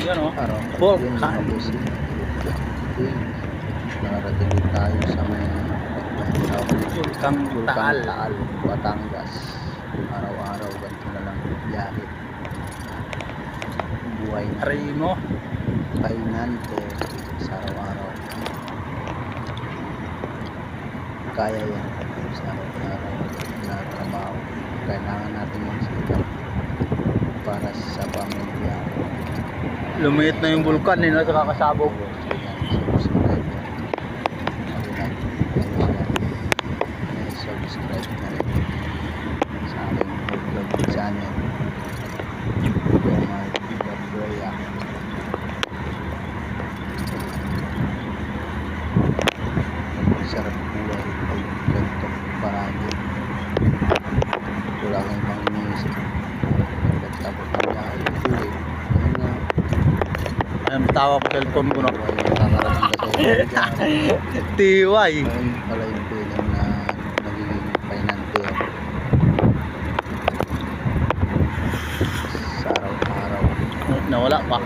Yan o. Araw. Pork. Yun mga boss. Nakarating din tayo sa may Bulkang Taal. Taal, Batangas. Araw-araw ganito na lang biyahe. Buhay na Rino. kainante sa araw-araw. Kaya yan sa araw-araw na trabaho. Kailangan natin magsikap para sa pamilya. Lumiit na yung bulkan eh, no? Sa kakasabog. Subscribe na rin sa aking vlog channel. Sarap buhay ay ganito paragi. Wala kang ibang iniisip. Pagkatapos ng biyahe, uwi. Ayun nga. Ayun, tawa ko cellphone ko, no? Buhay na kakarating ka sa ibang. Tiway. Ayun pala yung feeling na nagiging painante ako. Sa araw-araw. Nawala pa.